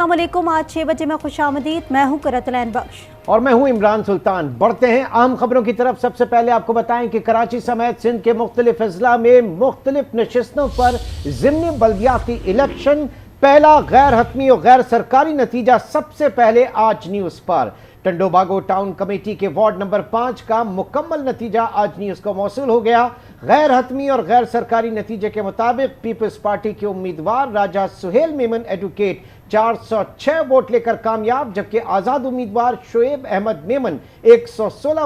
अस्सलामुअलैकुम। आज 6 बजे में खुशामदीद। मैं हूं करतलैन बख्श और मैं हूं इमरान सुल्तान। बढ़ते हैं अहम खबरों की तरफ। सबसे पहले आपको बताएं कि कराची समेत सिंध के मुख्तलिफ अजला में मुख्तलिफ नशिस्तों पर ज़िमनी बल्दियाती इलेक्शन। पहला गैर हतमी और गैर सरकारी नतीजा सबसे पहले आज न्यूज़ पर। टंडोबागो टाउन कमेटी के वार्ड नंबर 5 का मुकम्मल नतीजा आज न्यूज़ को मौसूल हो गया। गैर हतमी और गैर सरकारी नतीजे के मुताबिक पीपल्स पार्टी के उम्मीदवार राजा सुहेल मेमन एडवोकेट 406 वोट लेकर कामयाब, जबकि आज़ाद उम्मीदवार शोएब अहमद मेमन 116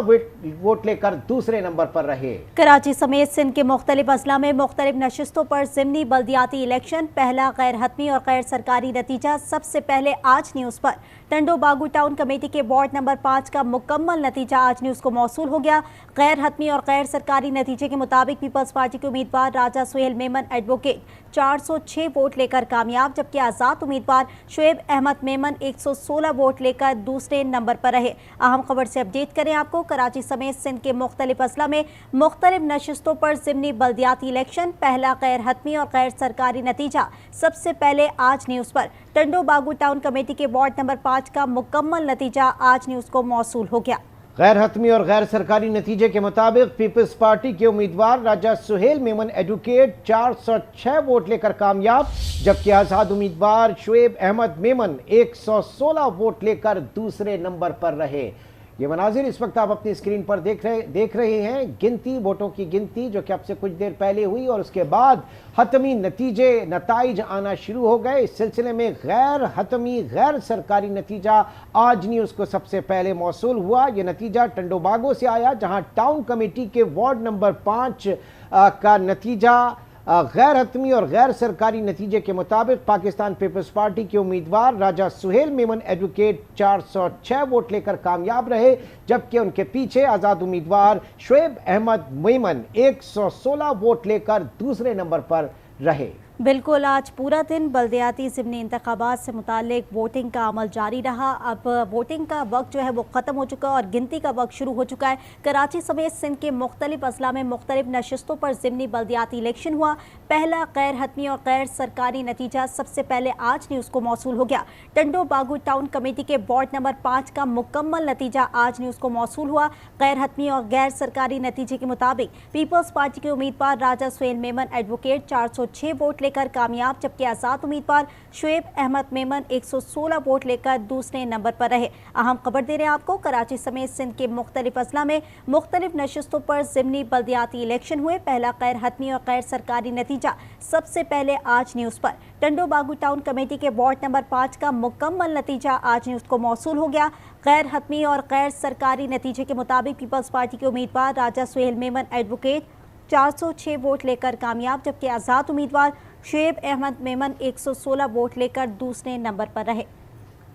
वोट लेकर दूसरे नंबर पर रहे। कराची समेत सिंध के मुख्तलिफ अजला में मुख्तलिफ नशिस्तों पर ज़िमनी बल्दियाती इलेक्शन। पहला गैर हतमी और गैर सरकारी नतीजा सबसे पहले आज न्यूज़ पर। टंडोबागो टाउन कमेटी के वार्ड नंबर 5 का मुकम्मल नतीजा आज न्यूज़ को मौसूल हो गया। गैर हतमी और गैर सरकारी नतीजे के मुताबिक पीपल्स पार्टी के उम्मीदवार राजा सुहेल मेमन एडवोकेट 406 वोट लेकर कामयाब, जबकि आज़ाद उम्मीदवार शोएब अहमद मेमन 116 वोट लेकर दूसरे नंबर पर रहे। अहम खबर से अपडेट करें आपको। कराची समेत सिंध के मुख्तलिफ अजला में मुख्तलिफ नशिस्तों पर ज़िमनी बल्दियाती इलेक्शन। पहला गैर हतमी और गैर सरकारी नतीजा सबसे पहले आज न्यूज़ पर। टंडोबागो टाउन कमेटी के वार्ड नंबर 5 का मुकम्मल नतीजा आज न्यूज़ को मौसूल हो गया। गैर हतमी और गैर सरकारी नतीजे के मुताबिक पीपल्स पार्टी के उम्मीदवार राजा सुहेल मेमन एडवोकेट 406 वोट लेकर कामयाब, जबकि आज़ाद उम्मीदवार शोएब अहमद मेमन 116 वोट लेकर दूसरे नंबर पर रहे। ये मनाजिर इस वक्त आप अपनी स्क्रीन पर देख रहे हैं। गिनती, वोटों की गिनती जो कि अब से कुछ देर पहले हुई और उसके बाद हतमी नताइज आना शुरू हो गए। इस सिलसिले में गैर हतमी गैर सरकारी नतीजा आज न्यूज़ को सबसे पहले मौसूल हुआ। ये नतीजा टंडोबागो से आया, जहां टाउन कमेटी के वार्ड नंबर 5 का नतीजा गैर हतमी और गैर सरकारी नतीजे के मुताबिक पाकिस्तान पीपल्स पार्टी के उम्मीदवार राजा सुहेल मेमन एडवोकेट 406 वोट लेकर कामयाब रहे, जबकि उनके पीछे आज़ाद उम्मीदवार शोएब अहमद मेमन 116 वोट लेकर दूसरे नंबर पर रहे। बिल्कुल, आज पूरा दिन बल्दियाती ज़िमनी इंतखाबात से मुतालिक वोटिंग का अमल जारी रहा। अब वोटिंग का वक्त जो है वो ख़त्म हो चुका है और गिनती का वक्त शुरू हो चुका है। कराची समेत सिंध के मुख्तलिफ अजला में मुख्तलिफ नशिस्तों पर ज़िमनी बल्दियाती इलेक्शन हुआ। पहला गैर हतमी और गैर सरकारी नतीजा सबसे पहले आज न्यूज़ को मौसूल हो गया। टंडोबागो टाउन कमेटी के वार्ड नंबर 5 का मुकम्मल नतीजा आज न्यूज़ को मौसूल हुआ। गैर हतमी और गैर सरकारी नतीजे के मुताबिक पीपल्स पार्टी के उम्मीदवार राजा सुहेल मेमन एडवोकेट 406 वोट लेकर कामयाब, जबकि आज़ाद उम्मीदवार शोएब अहमद मेमन 116 वोट लेकर दूसरे नंबर पर रहे। अहम खबर दे रहे हैं आपको। कराची समेत सिंध के मुख्तलिफ अजला में मुख्तलिफ नशिस्तों पर ज़िमनी बल्दियाती इलेक्शन हुए। पहला गैर हतमी और गैर सरकारी नतीजा सबसे पहले आज न्यूज़ पर। टंडोबागो टाउन कमेटी के वार्ड नंबर 5 का मुकम्मल नतीजा आज न्यूज़ को मौसूल हो गया। गैर हतमी और गैर सरकारी नतीजे के मुताबिक पीपल्स पार्टी के उम्मीदवार राजा सुहेल मेमन एडवोकेट 406 वोट लेकर कामयाब, जबकि आज़ाद उम्मीदवार शोएब अहमद मेमन 116 वोट लेकर दूसरे नंबर पर रहे।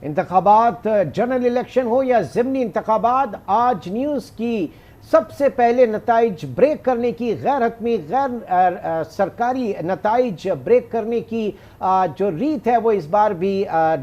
इंतखाबात, जनरल इलेक्शन हो या ज़िमनी इंतखाबात, आज न्यूज़ की सबसे पहले नताइज ब्रेक करने की, गैर हतमी गैर सरकारी नताइज ब्रेक करने की जो रीत है वो इस बार भी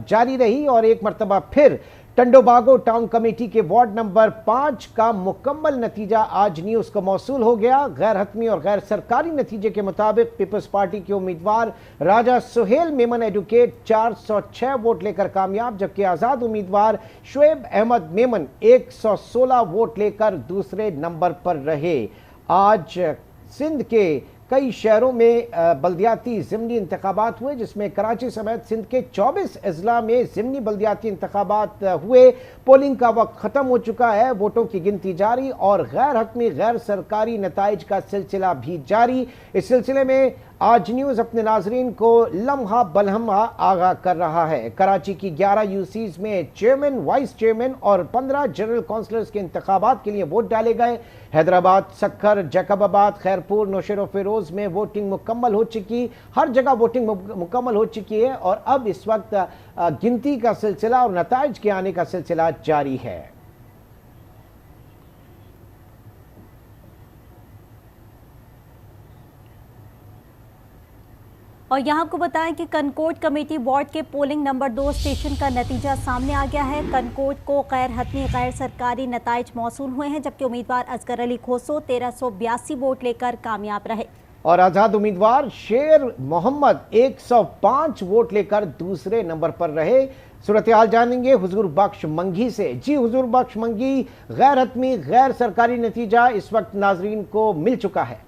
जारी रही और एक मरतबा फिर टंडोबागो टाउन कमेटी के वार्ड नंबर 5 का मुकम्मल नतीजा आज न्यूज़ को मौसूल हो गया। गैर हतमी और गैर सरकारी नतीजे के मुताबिक पीपल्स पार्टी के उम्मीदवार राजा सुहेल मेमन एडवोकेट 406 वोट लेकर कामयाब, जबकि आज़ाद उम्मीदवार शोएब अहमद मेमन 116 वोट लेकर दूसरे नंबर पर रहे। आज सिंध के कई शहरों में बल्दियाती ज़िमनी इंतखाबात हुए, जिसमें कराची समेत सिंध के 24 अजला में ज़िमनी बल्दियाती इंतखाबात हुए। पोलिंग का वक्त ख़त्म हो चुका है, वोटों की गिनती जारी और गैर हतमी गैर सरकारी नताइज का सिलसिला भी जारी। इस सिलसिले में आज न्यूज़ अपने नाजरीन को लम्हा बलहमा आगाह कर रहा है। कराची की 11 यूसीज में चेयरमैन, वाइस चेयरमैन और 15 जनरल काउंसलर्स के इंतखाबात के लिए वोट डाले गए। हैदराबाद, सक्खर, जैकबाबाद, खैरपुर, नौशेर फिरोज में वोटिंग मुकम्मल हो चुकी, हर जगह वोटिंग मुकम्मल हो चुकी है और अब इस वक्त गिनती का सिलसिला और नताइज के आने का सिलसिला जारी है। और यहाँ आपको बताएं कि कनकोट कमेटी वार्ड के पोलिंग नंबर 2 स्टेशन का नतीजा सामने आ गया है। कनकोट को गैर हतमी गैर सरकारी नताइज मौसूल हुए हैं, जबकि उम्मीदवार असगर अली खोसो 1382 वोट लेकर कामयाब रहे और आज़ाद उम्मीदवार शेर मोहम्मद 105 वोट लेकर दूसरे नंबर पर रहे। सूरत हाल जानेंगे हुजूर बख्श मंगी से। जी हुजूर बख्श मंगी, गैर हतमी गैर सरकारी नतीजा इस वक्त नाजरीन को मिल चुका है।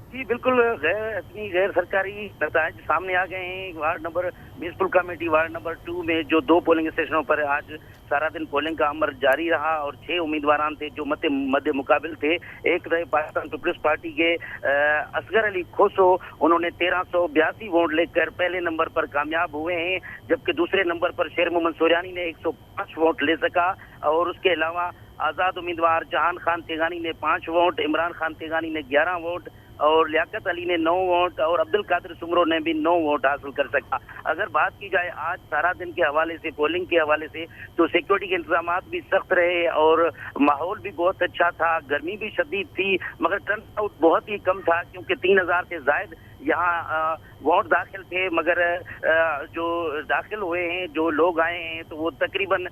जी बिल्कुल, गैर सरकारी नतायज सामने आ गए हैं। Ward number municipal committee ward number 2 में जो 2 पोलिंग स्टेशनों पर आज सारा दिन पोलिंग का अमल जारी रहा और 6 उम्मीदवार थे जो मध्य मुकाबिल थे। एक रहे पाकिस्तान पीपल्स पार्टी के असगर अली खोसो, उन्होंने 1382 वोट लेकर पहले नंबर पर कामयाब हुए हैं, जबकि दूसरे नंबर पर शेर मोहम्मद सोरियानी ने 105 वोट ले सका। और उसके अलावा आज़ाद उम्मीदवार जहान खान तेगानी ने 5 वोट, इमरान खान तेगानी ने 11 वोट और लियाकत अली ने 9 वोट और अब्दुल कादिर सुमरो ने भी 9 वोट हासिल कर सका। अगर बात की जाए आज सारा दिन के हवाले से, पोलिंग के हवाले से, तो सिक्योरिटी के इंतजाम भी सख्त रहे और माहौल भी बहुत अच्छा था। गर्मी भी शदीद थी मगर टर्न आउट बहुत ही कम था, क्योंकि 3000 से जायद यहाँ वोट दाखिल थे। मगर जो दाखिल हुए हैं, जो लोग आए हैं, तो वो तकरीबन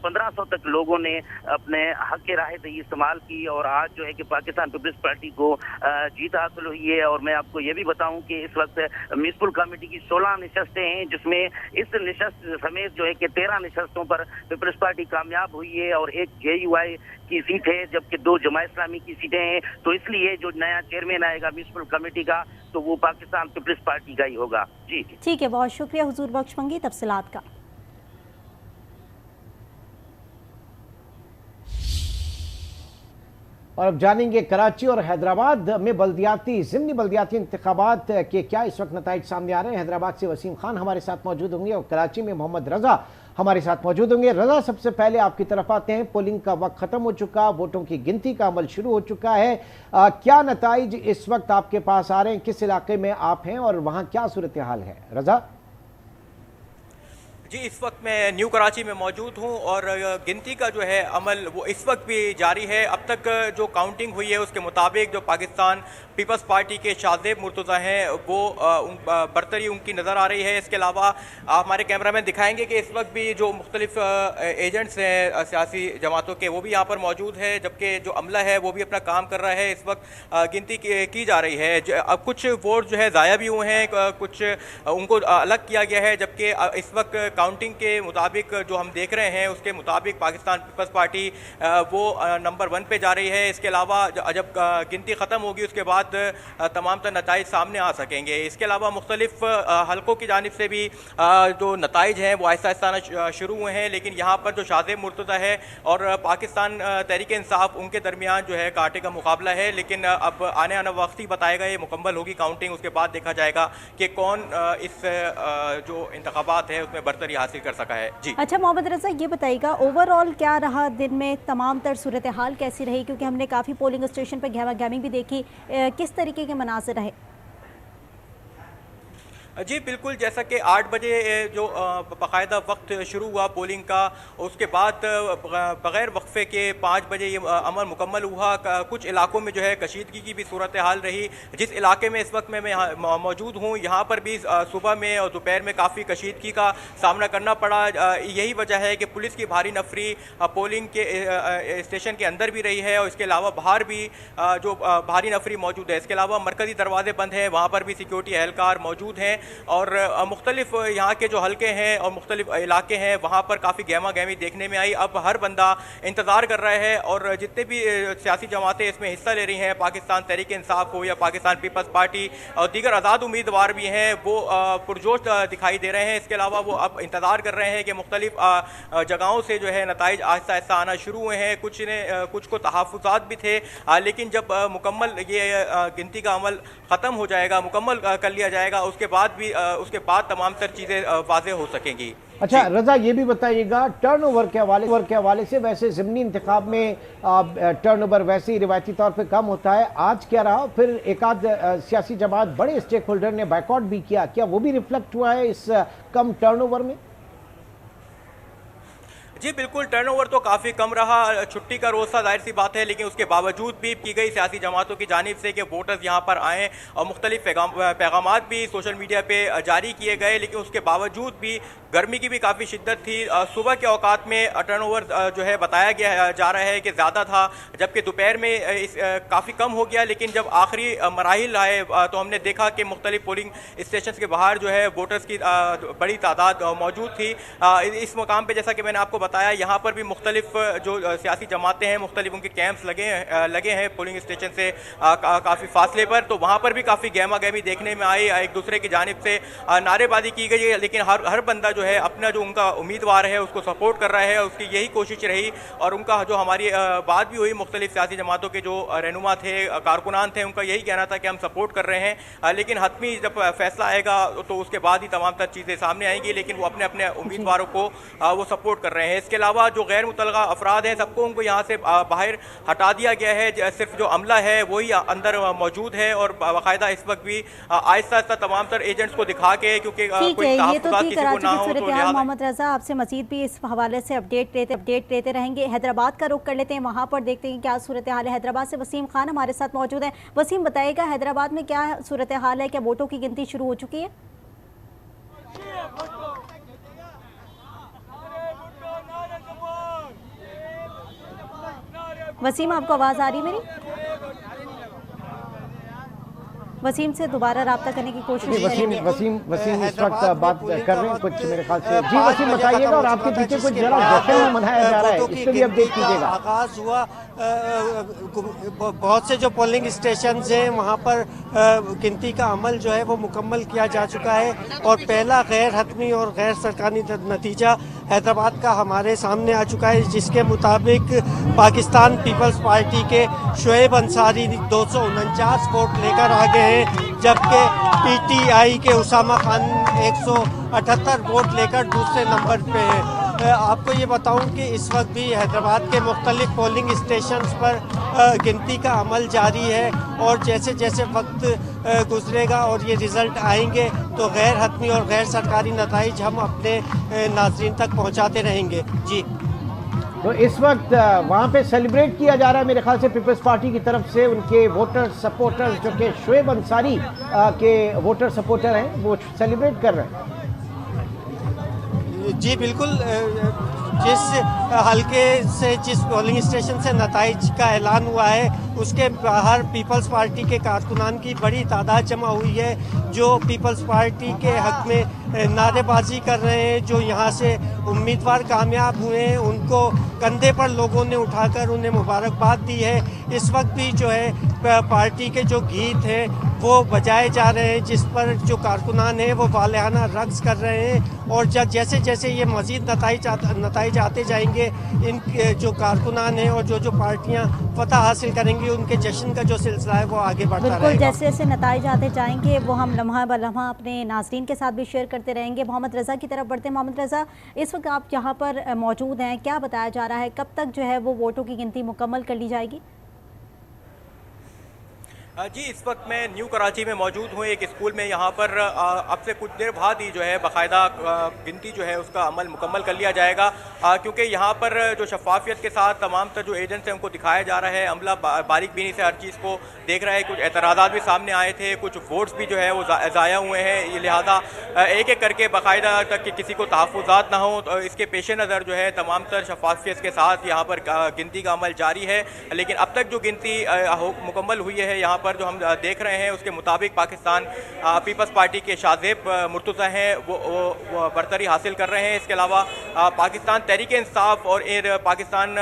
1500 तक लोगों ने अपने हक के राह से इस्तेमाल की। और आज जो है कि पाकिस्तान पीपल्स पार्टी को जीत हासिल हुई है। और मैं आपको ये भी बताऊं कि इस वक्त म्यूनसिपल कमेटी की 16 नशस्तें हैं, जिसमें इस नशस्त समेत जो है कि 13 नशस्तों पर पीपल्स पार्टी कामयाब हुई है और एक JUI की सीट है, जबकि 2 जमात इस्लामी की सीटें हैं। तो इसलिए जो नया चेयरमैन आएगा म्यूनसिपल कमेटी का, तो वो पाकिस्तान पीपल्स पार्टी का ही होगा। जी ठीक है, बहुत शुक्रिया हुजूर बख्श मंगी तफसीलात का। और अब जानेंगे कराची और हैदराबाद में ज़िमनी बल्दियाती इंतखाबात के क्या इस वक्त नताइज सामने आ रहे हैं। हैदराबाद से वसीम खान हमारे साथ मौजूद होंगे और कराची में मोहम्मद रजा हमारे साथ मौजूद होंगे। रजा, सबसे पहले आपकी तरफ आते हैं। पोलिंग का वक्त खत्म हो चुका, वोटों की गिनती का अमल शुरू हो चुका है। क्या नताइज इस वक्त आपके पास आ रहे हैं? किस इलाके में आप हैं और वहां क्या सूरत हाल है? रजा जी, इस वक्त मैं न्यू कराची में मौजूद हूं और गिनती का जो है अमल वो इस वक्त भी जारी है। अब तक जो काउंटिंग हुई है उसके मुताबिक जो पाकिस्तान पीपल्स पार्टी के शाहजेब मुर्तज़ा हैं वो बरतरी उनकी नज़र आ रही है। इसके अलावा हमारे कैमरामैन दिखाएंगे कि इस वक्त भी जो मुख्तलिफ एजेंट्स हैं सियासी जमातों के, वो भी यहाँ पर मौजूद है, जबकि जो अमला है वो भी अपना काम कर रहा है। इस वक्त गिनती की जा रही है। अब कुछ वोट जो है ज़ाया भी हुए हैं, कुछ उनको अलग किया गया है, जबकि इस वक्त काउंटिंग के मुताबिक जो हम देख रहे हैं उसके मुताबिक पाकिस्तान पीपल्स पार्टी वो नंबर 1 पे जा रही है। इसके अलावा जब गिनती ख़त्म होगी उसके बाद तमाम तर नताइज सामने आ सकेंगे। इसके अलावा मुख्तलिफ हलकों की जानिब से भी जो नताइज हैं वो आहिस्ता आहिस्ता आना शुरू हुए हैं, लेकिन यहाँ पर जो शाहजेब मुर्तज़ा है और पाकिस्तान तहरीक इंसाफ उनके दरमियान जो है कांटे का मुकाबला है। लेकिन अब आने आने वक्त ही बताएगा, ये मुकम्मल होगी काउंटिंग, उसके बाद देखा जाएगा कि कौन इस जो इंतखाबात है उसमें बरतरी हासिल कर सका है। जी अच्छा मोहम्मद रजा, ये बताइएगा ओवरऑल क्या रहा दिन में, तमाम तर सूरत हाल कैसी रही? क्योंकि हमने काफ़ी पोलिंग स्टेशन पर गहमा गहमी भी देखी, किस तरीके के मनाज़िर रहे? जी बिल्कुल, जैसा कि 8 बजे जो बाकायदा वक्त शुरू हुआ पोलिंग का, उसके बाद बग़ैर वक्फे के 5 बजे ये अमल मुकम्मल हुआ। कुछ इलाकों में जो है कशीदगी की भी सूरत हाल रही। जिस इलाके में इस वक्त मैं यहाँ मौजूद हूँ, यहाँ पर भी सुबह में और दोपहर में काफ़ी कशीदगी का सामना करना पड़ा। यही वजह है कि पुलिस की भारी नफरी पोलिंग के स्टेशन के अंदर भी रही है और इसके अलावा बाहर भी जो भारी नफरी मौजूद है। इसके अलावा मरकज़ी दरवाजे बंद हैं, वहाँ पर भी सिक्योरिटी एहलकार मौजूद हैं और मुख्तलिफ यहाँ के जो हल्के हैं और मुख्तलिफ इलाके हैं वहाँ पर काफ़ी गहमा गहमी देखने में आई। अब हर बंदा इंतज़ार कर रहा है और जितने भी सियासी जमातें इसमें हिस्सा ले रही हैं, पाकिस्तान तहरीक इंसाफ हो या पाकिस्तान पीपल्स पार्टी और दीगर आज़ाद उम्मीदवार भी हैं, वो पुरजोश दिखाई दे रहे हैं। इसके अलावा वो अब इंतज़ार कर रहे हैं कि मुख्तलिफ जगहों से जो है नताइज आहिस्ता आहिस्ता आना शुरू हुए हैं। कुछ को तहफ़्फ़ुज़ात भी थे, लेकिन जब मुकम्मल ये गिनती का अमल ख़त्म हो जाएगा, मुकम्मल कर लिया जाएगा, उसके बाद तमाम तर चीज़ें वाज़ेह हो सकेंगी। अच्छा रजा, ये भी बताइएगा टर्नओवर के हवाले से, वैसे ज़िमनी इंतखाब में टर्नओवर वैसे ही रिवायती तौर पे कम होता है, आज क्या रहा? फिर एक आध सियासी जमात बड़े स्टेक होल्डर ने बायकॉट भी किया, क्या वो भी रिफ्लेक्ट हुआ है इस कम टर्नओवर में? जी बिल्कुल, टर्नओवर तो काफ़ी कम रहा, छुट्टी का रोज़ था, जाहिर सी बात है, लेकिन उसके बावजूद भी की गई सियासी जमातों की जानिब से कि वोटर्स यहाँ पर आएँ और मुख्तलिफ पैगामात भी सोशल मीडिया पे जारी किए गए, लेकिन उसके बावजूद भी गर्मी की भी काफ़ी शिद्दत थी। सुबह के औकात में टर्नओवर जो है बताया गया जा रहा है कि ज़्यादा था, जबकि दोपहर में काफ़ी कम हो गया। लेकिन जब आखिरी मराहिल आए तो हमने देखा कि मुख्तलिफ पोलिंग स्टेशन के बाहर जो है वोटर्स की बड़ी तादाद मौजूद थी। इस मुकाम पर जैसा कि मैंने आपको बताया, यहाँ पर भी मुख्तलिफ जो सियासी जमातें हैं, मुख्तलिफ उनके कैंप्स लगे हैं पोलिंग स्टेशन से काफ़ी फासले पर, तो वहाँ पर भी काफ़ी गहमा गहमी देखने में आई। एक दूसरे की जानिब से नारेबाजी की गई है, लेकिन हर बंदा जो है अपना जो उनका उम्मीदवार है उसको सपोर्ट कर रहा है, उसकी यही कोशिश रही। और उनका जो हमारी बात भी हुई मुख्तलिफ सियासी जमातों के जो रहनुमा थे, कारकुनान थे, उनका यही कहना था कि हम सपोर्ट कर रहे हैं, लेकिन हतमी जब फैसला आएगा तो उसके बाद ही तमाम तर चीज़ें सामने आएंगी। लेकिन वो अपने अपने उम्मीदवारों को वो सपोर्ट कर रहे हैं। इसके अलावा जो गैर मुतलका अफराद हैं, सबको उनको यहाँ से बाहर हटा दिया गया है। सिर्फ जो अमला है वही अंदर मौजूद है और बाकायदा इस वक्त भी आहिस्ता आहिस्ता तमाम तर एजेंट्स को दिखा के, क्योंकि ठीक है, ये तो थी कराची की सूरत हाल। मोहम्मद रजा, आपसे मजीद भी इस हवाले से अपडेट लेते रहेंगे। हैदराबाद का रुख कर लेते हैं, वहाँ पर देखते हैं क्या सूरत हाल है। हैदराबाद से वसीम खान हमारे साथ मौजूद है। वसीम, बताइएगा हैदराबाद में क्या सूरत हाल है, क्या वोटों की गिनती शुरू हो चुकी है? वसीम, आपको आवाज़ आ रही है मेरी? वसीम से दोबारा रब्ता करने की कोशिश करेंगे। वसीम इस वक्त बात कर रहे हैं कुछ मेरे ख्याल से। जी वसीम, बताइएगा, और आपके पीछे कुछ जरा जश्न मनाया जा रहा है, इसको भी अपडेट कीजिएगा। आगाज हुआ, बहुत से जो पोलिंग स्टेशन हैं वहाँ पर गिनती का अमल जो है वो मुकम्मल किया जा चुका है और पहला गैर हतमी और गैर सरकारी नतीजा हैदराबाद का हमारे सामने आ चुका है, जिसके मुताबिक पाकिस्तान पीपल्स पार्टी के शुएब अंसारी 249 वोट लेकर आ गए हैं, जबकि पीटीआई के उसामा खान 178 वोट लेकर दूसरे नंबर पे है। आपको ये बताऊं कि इस वक्त भी हैदराबाद के मुख्तलिफ पोलिंग स्टेशंस पर गिनती का अमल जारी है और जैसे जैसे वक्त गुजरेगा और ये रिज़ल्ट आएंगे तो गैर हतमी और गैर सरकारी नताइज हम अपने नाज़रीन तक पहुंचाते रहेंगे। जी, तो इस वक्त वहाँ पे सेलिब्रेट किया जा रहा है मेरे ख्याल से पीपल्स पार्टी की तरफ से, उनके वोटर सपोर्टर्स जो कि शुएब अंसारी के वोटर सपोर्टर हैं वो सेलिब्रेट कर रहे हैं। जी बिल्कुल, जिस हल्के से जिस पोलिंग स्टेशन से नताइज का ऐलान हुआ है उसके बाहर पीपल्स पार्टी के कारकुनान की बड़ी तादाद जमा हुई है, जो पीपल्स पार्टी के हक में नारेबाजी कर रहे हैं। जो यहाँ से उम्मीदवार कामयाब हुए हैं उनको कंधे पर लोगों ने उठाकर उन्हें मुबारकबाद दी है। इस वक्त भी जो है पार्टी के जो गीत हैं वो बजाए जा रहे हैं, जिस पर जो कारकुनान हैं वो वालियाना रक्स कर रहे हैं और जैसे जैसे ये मज़ीद नताइज आते जाएंगे, इन जो कारकुनान हैं और जो पार्टियां फतह हासिल करेंगी उनके जश्न का जो सिलसिला है वो आगे बढ़ता रहेगा। जैसे जैसे नताइज आते जाएंगे वो हम लम्हा ब लम्हा अपने नाज़रीन के साथ भी शेयर करते रहेंगे। मोहम्मद रज़ा की तरफ बढ़ते हैं। मोहम्मद रज़ा, इस वक्त आप यहाँ पर मौजूद हैं, क्या बताया जा रहा है, कब तक जो है वो वोटों की गिनती मुकम्मल कर ली जाएगी? जी, इस वक्त मैं न्यू कराची में मौजूद हूँ एक स्कूल में। यहाँ पर अब से कुछ देर बाद ही जो है बाकायदा गिनती जो है उसका अमल मुकम्मल कर लिया जाएगा, क्योंकि यहाँ पर जो शफाफियत के साथ तमाम तर जो एजेंट्स हैं उनको दिखाया जा रहा है, अमला बारीक बीनी से हर चीज़ को देख रहा है। कुछ एतराज़ात भी सामने आए थे, कुछ वोट्स भी जो है वो ज़ाया हुए हैं, ये लिहाजा एक एक करके बाकायदा तक कि किसी को तहफ़्फ़ुज़ात ना हो, तो इसके पेश नज़र जो है तमाम तर शफाफियत के साथ यहाँ पर गिनती का अमल जारी है। लेकिन अब तक जो गिनती मुकम्मल हुई है यहाँ जो हम देख रहे हैं उसके मुताबिक पाकिस्तान पीपल्स पार्टी के शाज़ेब मुर्तज़ा हैं वो बरतरी हासिल कर रहे हैं। इसके अलावा पाकिस्तान तहरीक इंसाफ और पाकिस्तान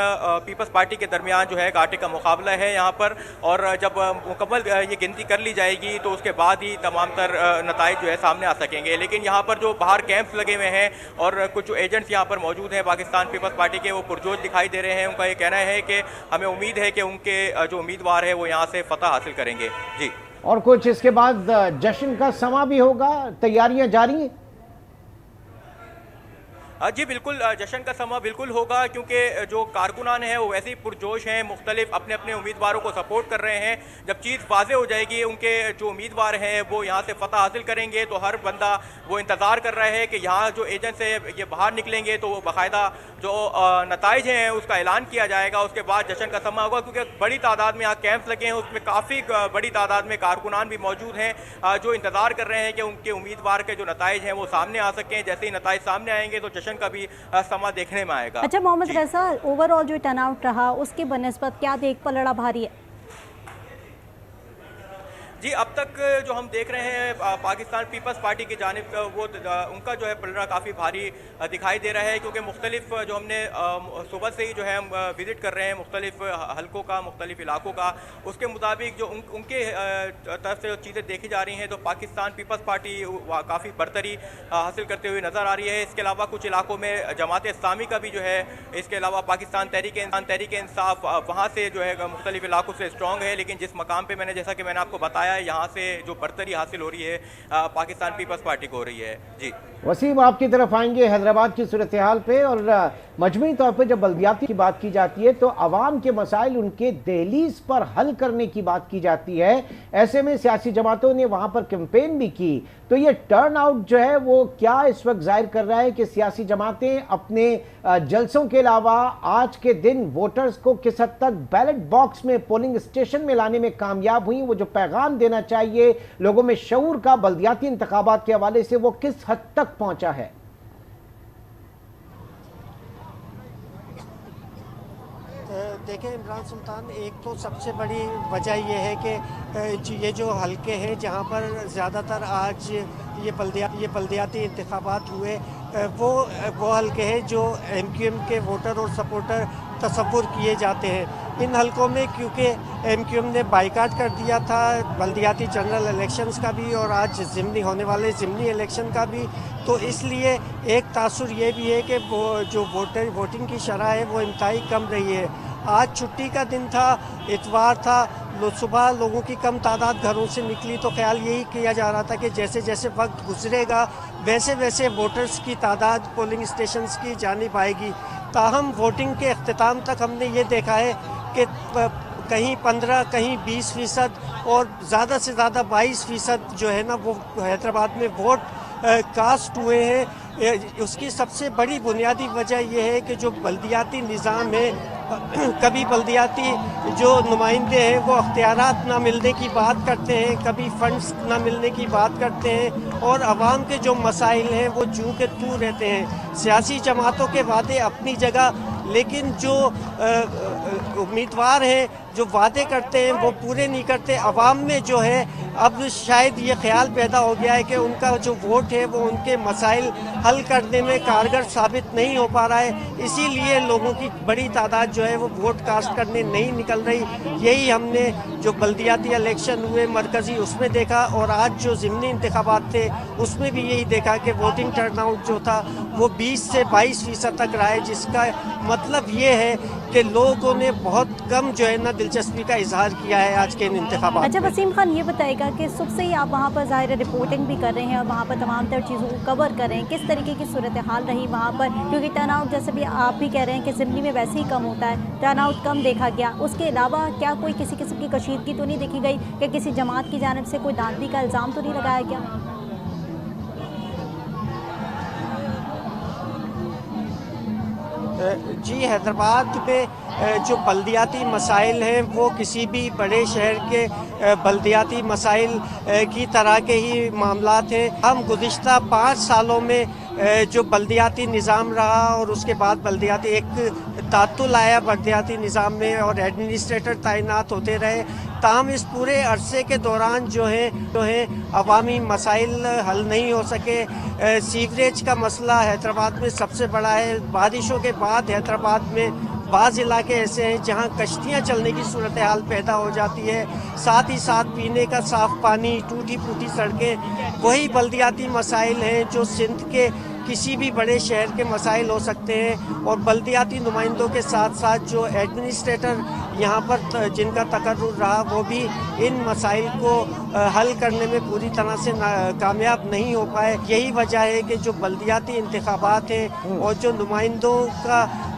पीपल्स पार्टी के दरमियान जो है घाटे का मुकाबला है यहाँ पर, और जब मुकम्मल ये गिनती कर ली जाएगी तो उसके बाद ही तमाम तर नताइज जो है सामने आ सकेंगे। लेकिन यहाँ पर जो बाहर कैंप्स लगे हुए हैं और कुछ जो एजेंट्स यहाँ पर मौजूद हैं पाकिस्तान पीपल्स पार्टी के, वो पुरजोश दिखाई दे रहे हैं। उनका ये कहना है कि हमें उम्मीद है कि उनके जो उम्मीदवार है वो यहाँ से फतह हासिल करेंगे। जी, और कुछ इसके बाद जश्न का समा भी होगा, तैयारियां जारी हैं? जी बिल्कुल, जश्न का समा बिल्कुल होगा, क्योंकि जो कारकुनान हैं वो वैसे ही पुरजोश हैं, मुख्तलिफ अपने अपने उम्मीदवारों को सपोर्ट कर रहे हैं। जब चीज़ वाज़े हो जाएगी, उनके जो उम्मीदवार हैं वो यहाँ से फ़तह हासिल करेंगे, तो हर बंदा वो इंतज़ार कर रहा है कि यहाँ जो एजेंट्स हैं ये बाहर निकलेंगे तो वो बाकायदा जो नताइज हैं उसका ऐलान किया जाएगा। उसके बाद जश्न का समा होगा, क्योंकि बड़ी तादाद में यहाँ कैंप्स लगे हैं, उसमें काफ़ी बड़ी तादाद में कारकुनान भी मौजूद हैं जो इंतज़ार कर रहे हैं कि उनके उम्मीदवार के जो नताइज हैं वो सामने आ सकें। जैसे ही नताइज सामने आएंगे तो जश्न का भी समा देखने में आएगा। अच्छा मोहम्मद रज़ा, ओवरऑल जो टर्नआउट रहा उसके बनिस्बत क्या देख पलड़ा भारी है? जी, अब तक जो हम देख रहे हैं पाकिस्तान पीपल्स पार्टी की जानिब वो उनका जो है पलड़ा काफ़ी भारी दिखाई दे रहा है, क्योंकि मुख्तलिफ जो हमने सुबह से ही जो है हम विज़िट कर रहे हैं मुख्तलिफ हलकों का, मुख्तलिफ इलाकों का, उसके मुताबिक जो उनके तरफ से चीज़ें देखी जा रही हैं तो पाकिस्तान पीपल्स पार्टी काफ़ी बरतरी हासिल करते हुए नज़र आ रही है। इसके अलावा कुछ इलाकों में जमात इस्लामी का भी जो है, इसके अलावा पाकिस्तान तहरीक इंसाफ वहाँ से जो है मुख्तलिफ इलाकों से स्ट्रॉन्ग है। लेकिन जिस मकाम पर जैसा कि मैंने आपको बताया, यहाँ से जो बरतरी हासिल हो रही है पाकिस्तान पीपल्स पार्टी को हो रही है। जी वसीम, आपकी तरफ आएंगे हैदराबाद की सूरत हाल पे, और मजमूई तौर पे जब बल्दियाती की बात की जाती है तो आवाम के मसाइल उनके दहलीज पर हल करने की बात की जाती है। ऐसे में सियासी जमातों ने वहां पर कैंपेन भी की, तो ये टर्न आउट जो है वो क्या इस वक्त जाहिर कर रहा है कि सियासी जमातें अपने जलसों के अलावा आज के दिन वोटर्स को किस हद तक बैलेट बॉक्स में, पोलिंग स्टेशन में लाने में कामयाब हुई? वो जो पैगाम देना चाहिए लोगों में शऊर का बल्दियाती इंतखाबात के हवाले से, वो किस हद तक पहुंचा है? देखें इमरान सुल्तान, एक तो सबसे बड़ी वजह यह है कि ये जो हलके हैं जहां पर ज़्यादातर आज ये बल्दियाती इंतखाबात हुए, वो हलके हैं जो MQM के वोटर और सपोर्टर तसव्वुर किए जाते हैं। इन हलकों में क्योंकि MQM ने बाइकाट कर दिया था बल्दियाती जनरल इलेक्शंस का भी और आज ज़िमनी होने वाले ज़िमनी इलेक्शन का भी, तो इसलिए एक तासुर ये भी है कि वो जो वोटिंग की शरह है वो इंतहाई कम रही है। आज छुट्टी का दिन था, इतवार था, सुबह लोगों की कम तादाद घरों से निकली, तो ख्याल यही किया जा रहा था कि जैसे जैसे वक्त गुजरेगा वैसे वैसे वोटर्स की तादाद पोलिंग स्टेशंस की जानिब आएगी। ताहम वोटिंग के अख्तिताम तक हमने ये देखा है कि कहीं 15, कहीं 20% और ज़्यादा से ज़्यादा 22% जो है ना वो हैदराबाद में वोट कास्ट हुए हैं। उसकी सबसे बड़ी बुनियादी वजह यह है कि जो बल्दियाती निज़ाम है, कभी बल्दियाती जो नुमाइंदे हैं वो अख्तियारात ना मिलने की बात करते हैं, कभी फंड्स ना मिलने की बात करते हैं, और आवाम के जो मसाइल हैं वो जूं के तू रहते हैं। सियासी जमातों के वादे अपनी जगह, लेकिन जो उम्मीदवार हैं जो वादे करते हैं वो पूरे नहीं करते। आवाम में जो है अब शायद ये ख्याल पैदा हो गया है कि उनका जो वोट है वो उनके मसाइल हल करने में कारगर साबित नहीं हो पा रहा है, इसीलिए लोगों की बड़ी तादाद जो है वो वोट कास्ट करने नहीं निकल रही। यही हमने जो बल्दियाती इलेक्शन हुए मरकज़ी उसमें देखा, और आज जो ज़िमनी इंतखाबात थे उसमें भी यही देखा कि वोटिंग टर्नआउट जो था वो 20 से 22% तक रहा है, जिसका मतलब ये है कि लोगों ने बहुत कम जो है ना दिलचस्पी का इजहार किया है आज के इन इंतखाबात। अच्छा वसीम खान, ये बताएगा कि सुबह से ही आप वहाँ पर ज़ाहिर रिपोर्टिंग भी कर रहे हैं और वहाँ पर तमाम तर चीज़ों को कवर कर रहे हैं, किस तरीके की सूरत हाल रही वहाँ पर? क्योंकि टर्नआउट जैसे भी आप भी कह रहे हैं कि ज़िमनी में वैसे ही कम होता है, टर्नआउट कम देखा गया। उसके अलावा क्या कोई किसी किस्म की कशीदगी तो नहीं देखी गई कि किसी जमात की जानिब से कोई दांधली का इल्ज़ाम तो नहीं लगाया गया? जी, हैदराबाद में जो बल्दियाती मसाइल हैं वो किसी भी बड़े शहर के बल्दियाती मसाइल की तरह के ही मामलात हैं। हम गुज़िश्ता 5 सालों में जो बल्दियाती निज़ाम रहा और उसके बाद बल्दियाती एक तातुल आया बल्दियाती निज़ाम में और एडमिनिस्ट्रेटर तैनात होते रहे, ताहम इस पूरे अरसे के दौरान जो है अवामी मसाइल हल नहीं हो सके। सीवरेज का मसला हैदराबाद में सबसे बड़ा है। बारिशों के बाद हैदराबाद में बाज़ इलाके ऐसे हैं जहां कश्तियां चलने की सूरत हाल पैदा हो जाती है, साथ ही साथ पीने का साफ़ पानी, टूटी फूटी सड़कें, वही बल्दियाती मसाइल हैं जो सिंध के किसी भी बड़े शहर के मसाइल हो सकते हैं। और बल्दियाती नुमाइंदों के साथ साथ जो एडमिनिस्ट्रेटर यहाँ पर जिनका तकर्रुर रहा वो भी इन मसाइल को हल करने में पूरी तरह से कामयाब नहीं हो पाए। यही वजह है कि जो बल्दियाती इंतखाबात हैं और जो नुमाइंदों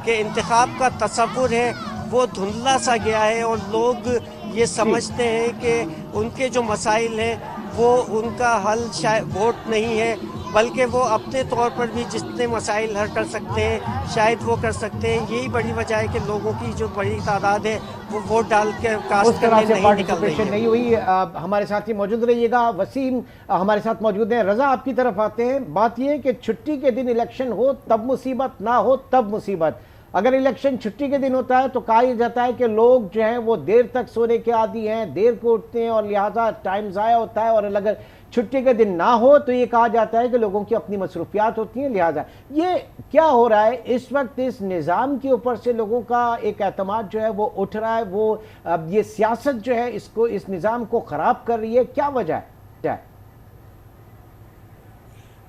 के इंतखाब का तसव्वुर है वो धुंधला सा गया है और लोग ये समझते हैं कि उनके जो मसाइल हैं वो उनका हल शायद वोट नहीं है, बल्कि वो अपने तौर पर भी जितने मसाइल हल कर सकते हैं शायद वो कर सकते हैं। यही बड़ी वजह है कि लोगों की जो बड़ी तादाद है वो वोट डाल के कास्ट करने नहीं निकल रही है। नहीं हुई। हमारे साथ ही मौजूद रहिएगा। वसीम हमारे साथ मौजूद हैं। रजा आपकी तरफ आते हैं। बात यह है कि छुट्टी के दिन इलेक्शन हो तब मुसीबत, ना हो तब मुसीबत। अगर इलेक्शन छुट्टी के दिन होता है तो कहा जाता है कि लोग जो हैं वो देर तक सोने के आदी हैं, देर को उठते हैं और लिहाजा टाइम ज़ाया होता है। और अगर छुट्टी के दिन ना हो तो ये कहा जाता है कि लोगों की अपनी मसरूफियात होती हैं। लिहाजा ये क्या हो रहा है इस वक्त, इस निज़ाम के ऊपर से लोगों का एक एतमाद जो है वो उठ रहा है, वो अब ये सियासत जो है इसको, इस निज़ाम को ख़राब कर रही है, क्या वजह है?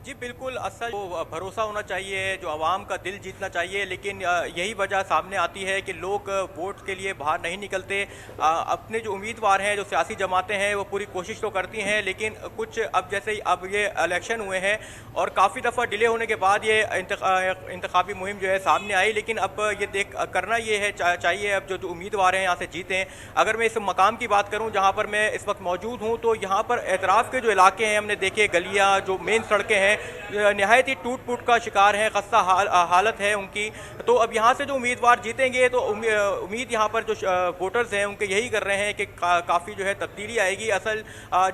जी बिल्कुल, असल वो भरोसा होना चाहिए, जो आवाम का दिल जीतना चाहिए, लेकिन यही वजह सामने आती है कि लोग वोट के लिए बाहर नहीं निकलते। अपने जो उम्मीदवार हैं, जो सियासी जमातें हैं, वो पूरी कोशिश तो करती हैं, लेकिन कुछ अब जैसे अब ये इलेक्शन हुए हैं और काफ़ी दफ़ा डिले होने के बाद ये इंतखाबी मुहिम जो है सामने आई, लेकिन अब ये करना ये है चाहिए अब जो उम्मीदवार हैं यहाँ से जीतें। अगर मैं इस मकाम की बात करूँ जहाँ पर मैं इस वक्त मौजूद हूँ, तो यहाँ पर एतराफ़ के जो इलाके हैं हमने देखे, गलियाँ, जो मेन सड़कें हैं नहायत ही टूट फूट का शिकार हैं, खस्ता हालत है उनकी। तो अब यहाँ से जो उम्मीदवार जीतेंगे तो उम्मीद यहाँ पर जो वोटर्स हैं उनके यही कर रहे हैं कि काफ़ी जो है तब्दीली आएगी। असल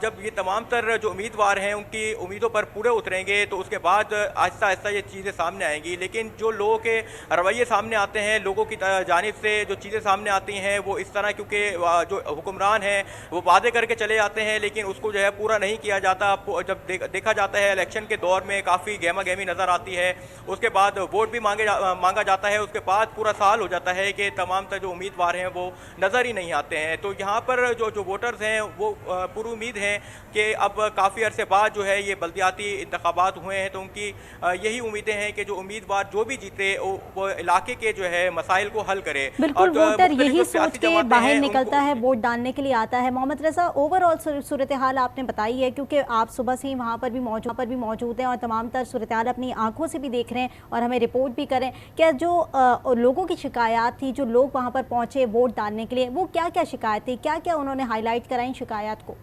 जब ये तमाम तर जो उम्मीदवार हैं उनकी उम्मीदों पर पूरे उतरेंगे तो उसके बाद आहिस्ता आहिस्ता ये चीज़ें सामने आएंगी। लेकिन जो लोगों के रवैये सामने आते हैं, लोगों की जानिब से जो चीज़ें सामने आती हैं वो इस तरह, क्योंकि जो हुक्मरान हैं वो वादे करके चले जाते हैं लेकिन उसको जो है पूरा नहीं किया जाता। जब देखा जाता है इलेक्शन के दौर में काफ़ी गहमा गहमी नज़र आती है, उसके बाद वोट भी मांगा जाता है, उसके बाद पूरा साल हो जाता है कि तमाम तर जो उम्मीदवार हैं वो नज़र ही नहीं आते हैं। तो यहाँ पर जो वोटर्स हैं वो पूरी उम्मीद हैं कि अब काफ़ी अरसे बाद जो है ये बल्दियाती इंतखाबात हुए हैं, तो उनकी यही उम्मीदें हैं कि जो उम्मीदवार जो भी जीते वो इलाके के जो है मसाइल को हल करे। बिल्कुल, वोटर यही सोच के बाहर निकलता है, वोट डालने के लिए आता है। मोहम्मद रज़ा, ओवरऑल सूरत हाल आपने बताई है, क्योंकि आप सुबह से ही वहाँ पर भी मौजूद हैं और तमाम तर सूरत हाल अपनी आंखों से भी देख रहे हैं और हमें रिपोर्ट भी करें। क्या जो लोगों की शिकायत थी, जो लोग वहाँ पर पहुँचे वोट डालने के लिए, वो क्या क्या शिकायत थी, क्या क्या उन्होंने हाईलाइट कराई शिकायत को?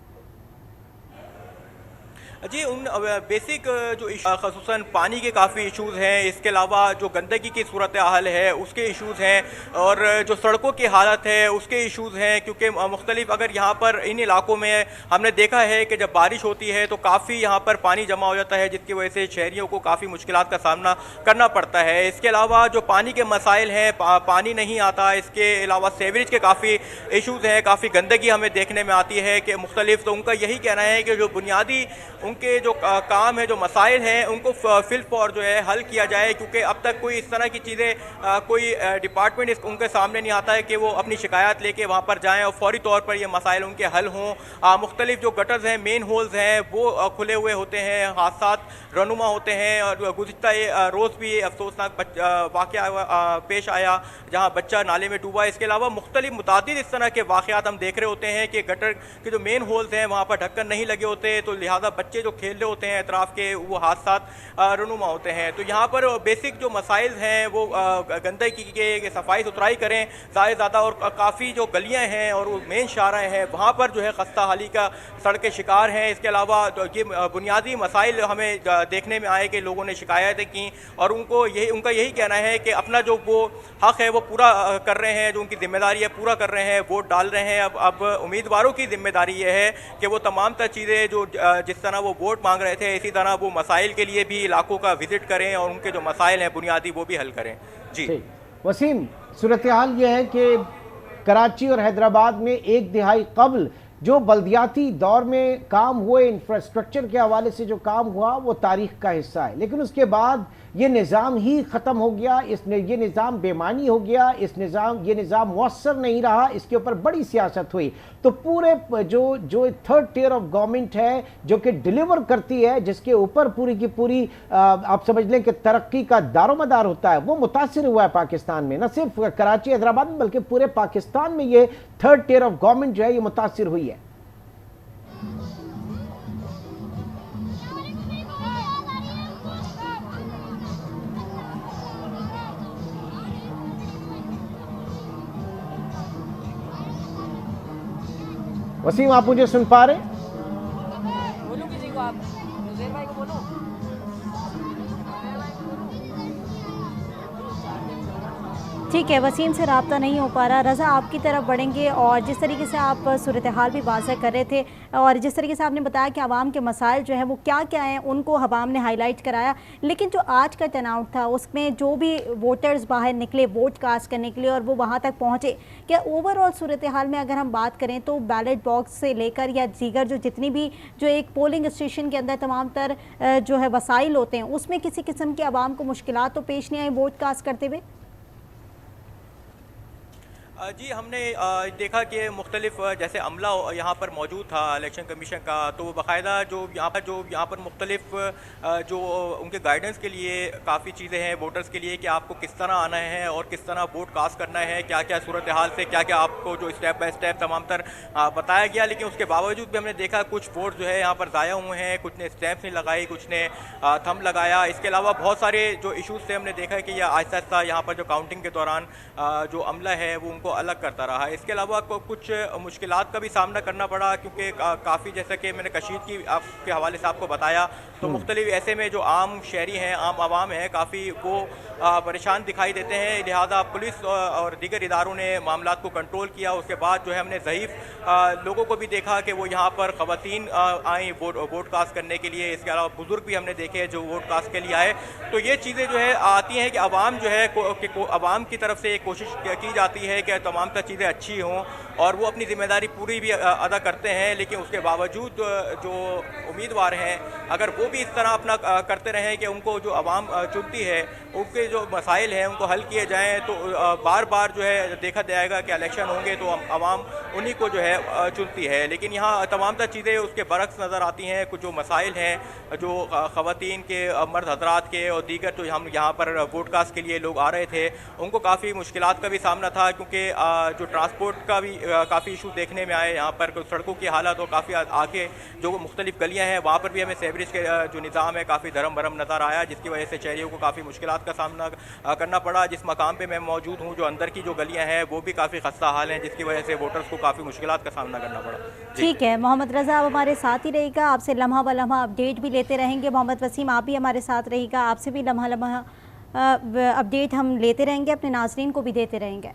जी, उन बेसिक जो ख़ुसूसन पानी के काफ़ी इशूज़ हैं, इसके अलावा जो गंदगी की सूरत हाल है उसके इशूज़ हैं और जो सड़कों की हालत है उसके इशूज़ हैं। क्योंकि मुख्तलिफ अगर यहाँ पर इन इलाकों में हमने देखा है कि जब बारिश होती है तो काफ़ी यहाँ पर पानी जमा हो जाता है, जिसकी वजह से शहरियों को काफ़ी मुश्किलात का सामना करना पड़ता है। इसके अलावा जो पानी के मसाइल हैं, पानी नहीं आता, इसके अलावा सीवरेज के काफ़ी इशूज़ हैं, काफ़ी गंदगी हमें देखने में आती है कि मुख्तलिफ। तो उनका यही कहना है कि जो बुनियादी उनके जो काम है, जो मसाइल हैं, उनको फिल फॉर जो है हल किया जाए, क्योंकि अब तक कोई इस तरह की चीज़ें कोई डिपार्टमेंट उनके सामने नहीं आता है कि वो अपनी शिकायत लेके वहाँ पर जाएं और फौरी तौर पर ये मसाइल उनके हल हों। मुख्तलिफ जो गटर्स हैं, मेन होल्स हैं, वो खुले हुए होते हैं, हादसात रनुमा होते हैं। और गुज़िश्ता रोज़ भी अफसोसनाक वाक़या पेश आया जहाँ बच्चा नाले में डूबा। इसके अलावा मुख्तलिफ मुतादिद इस तरह के वाक़यात हम देख रहे होते हैं कि गटर के जो मेन होल्स हैं वहाँ पर ढक्कन नहीं लगे होते, तो लिहाजा बच्चे जो खेल रहे होते हैं अतराफ़ के, वो हादसात रनुमा होते हैं। तो यहाँ पर बेसिक जो मसाइल हैं वो गंदगी के सफाई सुथराई करें ज़्यादा, और काफ़ी जो गलियाँ हैं और वो मेन शाहराएँ हैं वहाँ पर जो है खस्ता हाली का सड़कें शिकार हैं। इसके अलावा ये बुनियादी मसाइल हमें देखने में आए कि लोगों ने शिकायतें की और उनका यही कहना है कि अपना जो वो हक़ है वो पूरा कर रहे हैं, जो उनकी जिम्मेदारी है पूरा कर रहे हैं, वोट डाल रहे हैं। अब उम्मीदवारों की जिम्मेदारी ये है कि वो तमाम तर चीज़ें जो जिस तरह वो वोट मांग रहे थे, इसी तरह वो मसाइल के लिए भी इलाकों का विजिट करें और उनके जो मसाइल हैं बुनियादी वो भी हल करें। जी वसीम, सूरत हाल ये है कि कराची और हैदराबाद में एक दिहाई कबल जो बल्दियाती दौर में काम हुए, इंफ्रास्ट्रक्चर के हवाले से जो काम हुआ वो तारीख का हिस्सा है, लेकिन उसके बाद ये निज़ाम ही ख़त्म हो गया। ये निज़ाम बेमानी हो गया, ये निज़ाम मुअस्सर नहीं रहा, इसके ऊपर बड़ी सियासत हुई। तो पूरे जो थर्ड टियर ऑफ गवर्नमेंट है जो कि डिलीवर करती है, जिसके ऊपर पूरी की पूरी आप समझ लें कि तरक्की का दारोमदार होता है, वो मुतासिर हुआ है पाकिस्तान में। न सिर्फ कराची हैदराबाद में बल्कि पूरे पाकिस्तान में ये थर्ड टियर ऑफ गवर्नमेंट जो है ये मुतासिर हुई है। वसीम, आप मुझे सुन पा रहे हैं? बोलो किसी को, आप नुज़ैर भाई को बोलो। ठीक है, वसीम से रब्ता नहीं हो पा रहा। रज़ा, आपकी तरफ बढ़ेंगे और जिस तरीके से आप सूरत हाल भी वाज़ह कर रहे थे और जिस तरीके से आपने बताया कि आवाम के मसाइल जो हैं वो क्या क्या हैं उनको आवाम ने हाईलाइट कराया, लेकिन जो आज का टर्नआउट था उसमें जो भी वोटर्स बाहर निकले वोट कास्ट करने के लिए और वो वहाँ तक पहुँचे, क्या ओवरऑल सूरत हाल में अगर हम बात करें तो बैलेट बॉक्स से लेकर या दीगर जो जितनी भी जो एक पोलिंग स्टेशन के अंदर तमाम तर जो है वसाइल होते हैं उसमें किसी किस्म की आवाम को मुश्किलात तो पेश नहीं आई वोट कास्ट करते हुए? जी, हमने देखा कि मुख्तलिफ जैसे अमला यहाँ पर मौजूद था इलेक्शन कमीशन का, तो बाकायदा जो यहाँ पर मुख्तलिफ जो उनके गाइडेंस के लिए काफ़ी चीज़ें हैं वोटर्स के लिए कि आपको किस तरह आना है और किस तरह वोट कास्ट करना है, क्या क्या सूरत हाल से क्या क्या आपको जो स्टेप बाय स्टेप तमाम तर बताया गया। लेकिन उसके बावजूद भी हमने देखा कुछ वोट जो है यहाँ पर ज़ाया हुए हैं, कुछ ने स्टैम्प नहीं लगाई, कुछ ने थंब लगाया। इसके अलावा बहुत सारे जो इशूज़ थे हमने देखा है कि यह आहिस्ता आहिस्ता यहाँ पर जो काउंटिंग के दौरान जो अमला है वो उनको अलग करता रहा। इसके अलावा कुछ मुश्किलात का भी सामना करना पड़ा क्योंकि काफ़ी जैसा कि मैंने कशीद की आपके हवाले से आपको बताया, तो मुख्तलिफ ऐसे में जो आम शहरी हैं आम आवाम है काफ़ी वो परेशान दिखाई देते हैं। लिहाजा पुलिस और दीगर इदारों ने मामलात को कंट्रोल किया। उसके बाद जो है हमने ज़ईफ़ लोगों को भी देखा कि वो यहाँ पर ख़वातीन आई वोट कास्ट करने के लिए। इसके अलावा बुज़ुर्ग भी हमने देखे जो वोट कास्ट के लिए आए। तो ये चीज़ें जो है आती हैं कि आवाम जो है आवाम की तरफ से एक कोशिश की जाती है कि तमाम तर चीज़ें अच्छी हों और वो अपनी ज़िम्मेदारी पूरी भी अदा करते हैं। लेकिन उसके बावजूद जो उम्मीदवार हैं अगर वो भी इस तरह अपना करते रहें कि उनको जो आवाम चुनती है उनके जो मसाइल हैं उनको हल किए जाएँ, तो बार बार जो है देखा जाएगा कि इलेक्शन होंगे तो आवाम उन्हीं को जो है चुनती है। लेकिन यहाँ तमाम तर चीज़ें उसके बरक्स नज़र आती हैं। कुछ जो मसाइल हैं जो ख़वातीन के मर्द हजरात के और दीगर जो हम यहाँ पर वोट कास्ट के लिए लोग आ रहे थे उनको काफ़ी मुश्किलात का भी सामना था क्योंकि जो ट्रांसपोर्ट का भी काफ़ी इशू देखने में आए। यहाँ पर सड़कों की हालत और काफ़ी आगे जो मुख्तलिफ गलियाँ हैं वहाँ पर भी हमें सेवरेज के जो निज़ाम है काफ़ी धर्म भरम नज़र आया, जिसकी वजह से शहरियों को काफ़ी मुश्किलात का सामना करना पड़ा। जिस मकाम पे मैं मौजूद हूँ जो अंदर की जो गलियाँ हैं वो भी काफ़ी खस्ता हाल हैं, जिसकी वजह से वोटर्स को काफ़ी मुश्किलात का सामना करना पड़ा। ठीक है, मोहम्मद रज़ा आप हमारे साथ ही रहेगा, आपसे लम्हा ब लम्हा अपडेट भी लेते रहेंगे। मोहम्मद वसीम आप भी हमारे साथ रहेगा, आपसे भी लम्हा लम्हा अपडेट हम लेते रहेंगे, अपने नाज़रीन को भी देते रहेंगे।